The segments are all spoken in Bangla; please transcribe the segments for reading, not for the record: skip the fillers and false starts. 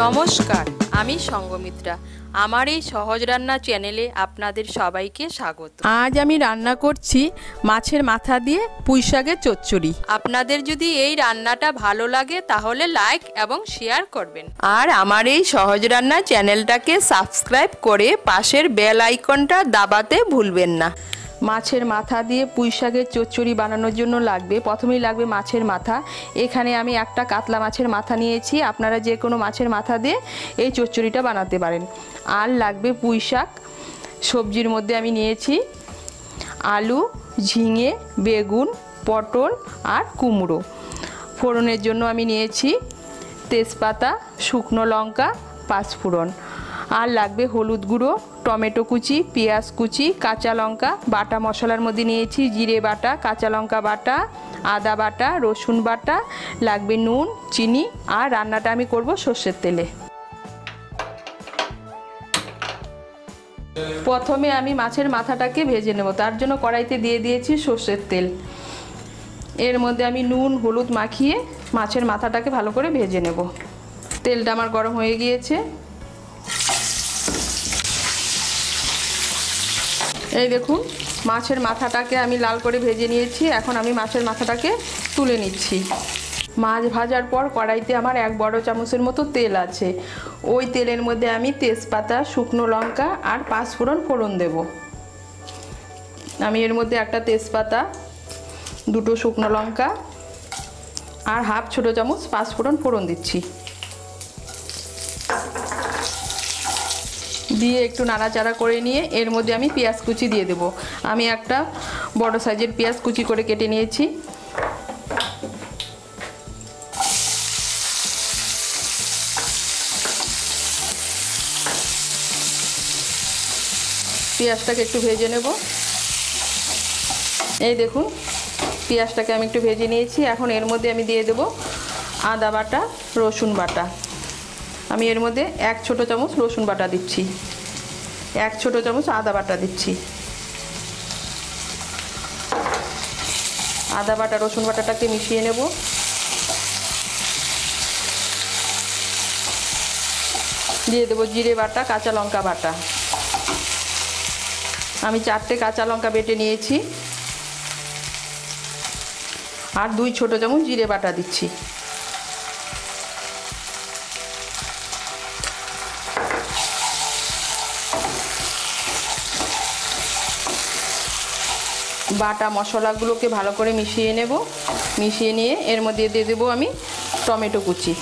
নমস্কার, আমি সঙ্গমিত্রা। আমার এই সহজ রান্না চ্যানেলে আপনাদের সবাইকে স্বাগত। আজ আমি রান্না করছি মাছের মাথা দিয়ে পুঁই শাকের চচ্চড়ি। আপনাদের যদি এই রান্নাটা ভালো লাগে তাহলে লাইক এবং শেয়ার করবেন, আর আমার এই সহজ রান্না চ্যানেলটাকে সাবস্ক্রাইব করে পাশের বেল আইকনটা দাবাতে ভুলবেন না। মাছের মাথা দিয়ে পুঁই শাকের চচ্চড়ি বানানোর জন্য প্রথমেই লাগবে মাছের মাথা। এখানে আমি একটা কাতলা মাছের মাথা নিয়েছি, আপনারা যে কোনো মাছের মাথা দিয়ে এই চচ্চড়িটা বানাতে পারেন। আর লাগবে পুঁই শাক। সবজির মধ্যে আমি নিয়েছি আলু, ঝিঙে, বেগুন, পটল আর কুমড়ো। ফোড়নের জন্য আমি নিয়েছি তেজপাতা, শুকনো লঙ্কা, পাঁচফোড়ন। আর লাগবে হলুদ গুঁড়ো, টমেটো কুচি, পেঁয়াজ কুচি, কাঁচা লঙ্কা। বাটা মশলার মধ্যে নিয়েছি জিরে বাটা, কাঁচা লঙ্কা বাটা, আদা বাটা, রসুন বাটা। লাগবে নুন, চিনি। আর রান্নাটা আমি করব সর্ষের তেলে। প্রথমে আমি মাছের মাথাটাকে ভেজে নেব, তার জন্য কড়াইতে দিয়ে দিয়েছি সর্ষের তেল। এর মধ্যে আমি নুন হলুদ মাখিয়ে মাছের মাথাটাকে ভালো করে ভেজে নেব। তেলটা আমার গরম হয়ে গিয়েছে। এই দেখুন, মাছের মাথাটাকে আমি লাল করে ভেজে নিয়েছি। এখন আমি মাছের মাথাটাকে তুলে নিচ্ছি। মাছ ভাজার পর কড়াইতে আমার 1 বড় চামচের মতো তেল আছে। ওই তেলের মধ্যে আমি তেজপাতা, শুকনো লঙ্কা আর পাঁচফোড়ন ফোড়ন দেব। আমি এর মধ্যে একটা তেজপাতা, 2টো শুকনো লঙ্কা আর হাফ ছোটো চামচ পাঁচফোড়ন ফোড়ন দিচ্ছি। দিয়ে একটু নাড়াচাড়া করে নিয়ে এর মধ্যে আমি পেঁয়াজ কুচি দিয়ে দেব। আমি একটা বড় সাইজের পেঁয়াজ কুচি করে কেটে নিয়েছি। পেঁয়াজটাকে একটু ভেজে নেব। এই দেখুন, পেঁয়াজটাকে আমি একটু ভেজে নিয়েছি। এখন এর মধ্যে আমি দিয়ে দেব আদা বাটা, রসুন বাটা। আমি এর মধ্যে 1 ছোটো চামচ রসুন বাটা দিচ্ছি, 1 ছোটো চামচ আদা বাটা দিচ্ছি। আদা বাটা রসুন বাটাটাকে মিশিয়ে নেব। দিয়ে দেবো জিরে বাটা, কাঁচা লঙ্কা বাটা। আমি 4টে কাঁচা লঙ্কা বেটে নিয়েছি। আর 2 ছোটো চামচ জিরে বাটা দিচ্ছি। বাটা মশলাগুলোকে ভালো করে মিশিয়ে নেব। মিশিয়ে নিয়ে এর মধ্যে দিয়ে দেবো আমি টমেটো কুচি।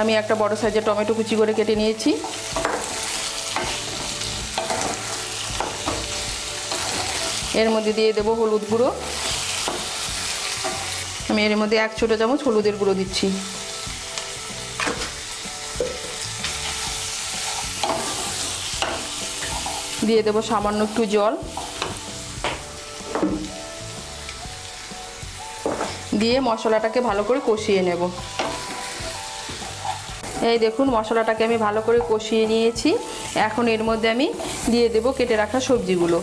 আমি একটা বড় সাইজের টমেটো কুচি করে কেটে নিয়েছি। এর মধ্যে দিয়ে দেবো হলুদ গুঁড়ো। আমি এর মধ্যে 1 ছোটো চামচ হলুদের গুঁড়ো দিচ্ছি। দিয়ে দেবো সামান্য একটু জল। দিয়ে মশলাটাকে ভালো করে কষিয়ে নেব। এই দেখুন, মশলাটাকে আমি ভালো করে কষিয়ে নিয়েছি। এখন এর মধ্যে আমি দিয়ে দেব কেটে রাখা সবজিগুলো।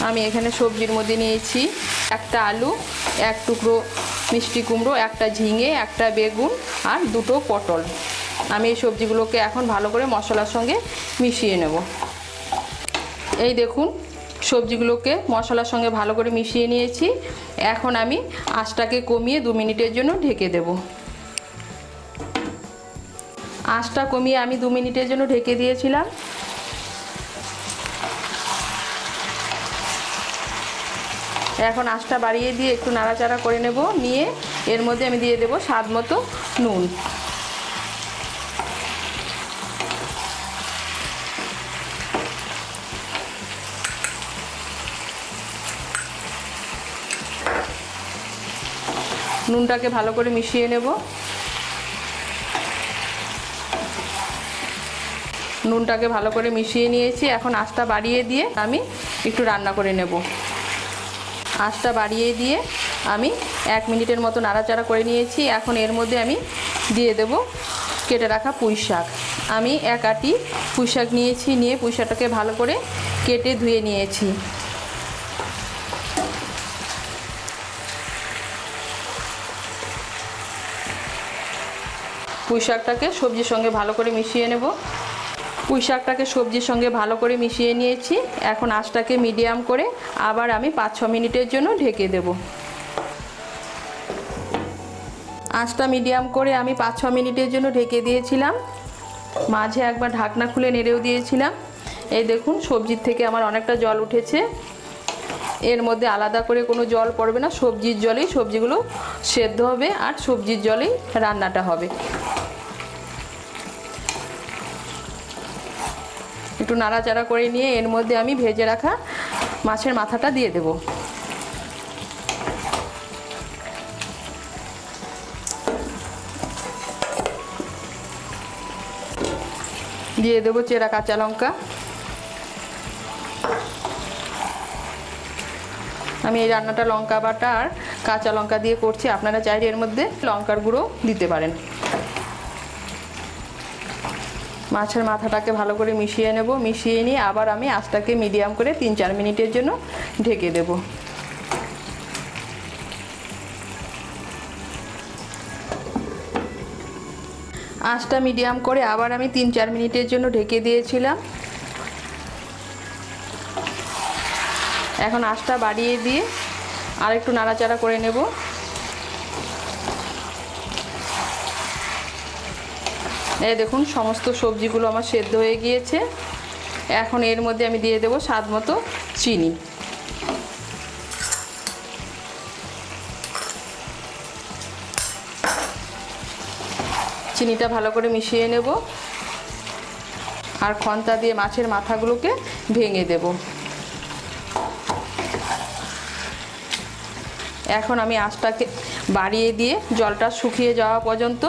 আমি এখানে সবজির মধ্যে নিয়েছি একটা আলু, 1 টুকরো মিষ্টি কুমড়ো, একটা ঝিঙে, একটা বেগুন আর 2টো পটল। আমি এই সবজিগুলোকে এখন ভালো করে মশলার সঙ্গে মিশিয়ে নেব। এই দেখুন, সবজিগুলোকে মশলার সঙ্গে ভালো করে মিশিয়ে নিয়েছি। এখন আমি আঁচটাকে কমিয়ে 2 মিনিটের জন্য ঢেকে দেব। আঁচটা কমিয়ে আমি 2 মিনিটের জন্য ঢেকে দিয়েছিলাম। এখন আঁচটা বাড়িয়ে দিয়ে একটু নাড়াচাড়া করে নেব। নিয়ে এর মধ্যে আমি দিয়ে দেব স্বাদ মতো নুন। নুনটাকে ভালো করে মিশিয়ে নেব। নুনটাকে ভালো করে মিশিয়ে নিয়েছি। এখন আঁচটা বাড়িয়ে দিয়ে আমি একটু রান্না করে নেব। আঁচটা বাড়িয়ে দিয়ে আমি 1 মিনিটের মতো নাড়াচাড়া করে নিয়েছি। এখন এর মধ্যে আমি দিয়ে দেব কেটে রাখা পুঁই শাক। আমি 1 আঁটি পুঁই শাক নিয়েছি, নিয়ে পুঁই শাকটাকে ভালো করে কেটে ধুয়ে নিয়েছি। পুঁই শাকটাকে সবজির সঙ্গে ভালো করে মিশিয়ে নেব। পুঁই শাকটাকে সবজির সঙ্গে ভালো করে মিশিয়ে নিয়েছি। এখন আঁচটাকে মিডিয়াম করে আবার আমি 5-6 মিনিটের জন্য ঢেকে দেব। আঁচটা মিডিয়াম করে আমি 5-6 মিনিটের জন্য ঢেকে দিয়েছিলাম। মাঝে একবার ঢাকনা খুলে নেড়েও দিয়েছিলাম। এই দেখুন সবজির থেকে আমার অনেকটা জল উঠেছে। এর মধ্যে আলাদা করে কোনো জল পড়বে না, সবজির জলেই সবজিগুলো সেদ্ধ হবে আর সবজির জলেই রান্নাটা হবে। একটু নাড়াচাড়া করে নিয়ে এর মধ্যে আমি ভেজে রাখা মাছের মাথাটা দিয়ে দেব। দিয়ে দেব চেরা কাঁচা লঙ্কা। আমি এই রান্নাটা লঙ্কা বাটা আর কাঁচা লঙ্কা দিয়ে করছি, আপনারা চাইলে এর মধ্যে লঙ্কার গুঁড়ো দিতে পারেন। মাছের মাথাটাকে ভালো করে মিশিয়ে নেব। মিশিয়ে নিয়ে আবার আমি আঁচটাকে মিডিয়াম করে 3-4 মিনিটের জন্য ঢেকে দেব। আঁচটা মিডিয়াম করে আবার আমি 3-4 মিনিটের জন্য ঢেকে দিয়েছিলাম। এখন আঁচটা বাড়িয়ে দিয়ে আর একটু নাড়াচাড়া করে নেব। এই দেখুন সমস্ত সবজিগুলো আমার সেদ্ধ হয়ে গিয়েছে। এখন এর মধ্যে আমি দিয়ে দেব স্বাদ মতো চিনি। চিনিটা ভালো করে মিশিয়ে নেব আর খন্তা দিয়ে মাছের মাথাগুলোকে ভেঙে দেব। এখন আমি আঁচটাকে বাড়িয়ে দিয়ে জলটা শুকিয়ে যাওয়া পর্যন্ত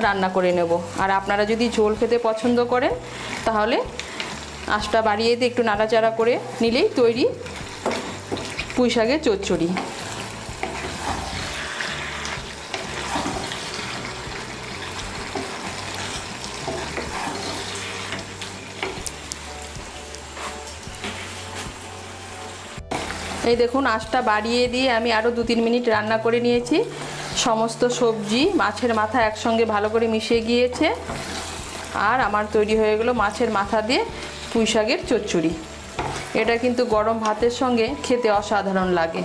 রান্না করে নেব। আর আপনারা যদি ঝোল খেতে পছন্দ করেন তাহলে আঁচটা বাড়িয়ে দিয়ে একটু নাড়াচাড়া করে নিলেই তৈরি পুঁই শাকের চচ্চড়ি। এই দেখুন আঁচটা বাড়িয়ে দিয়ে আমি আরও 2-3 মিনিট রান্না করে নিয়েছি। সমস্ত সবজি মাছের মাথা একসঙ্গে ভালো করে মিশে গিয়েছে আর আমার তৈরি হয়ে গেল মাছের মাথা দিয়ে পুঁই শাকের চচ্চড়ি। এটা কিন্তু গরম ভাতের সঙ্গে খেতে অসাধারণ লাগে।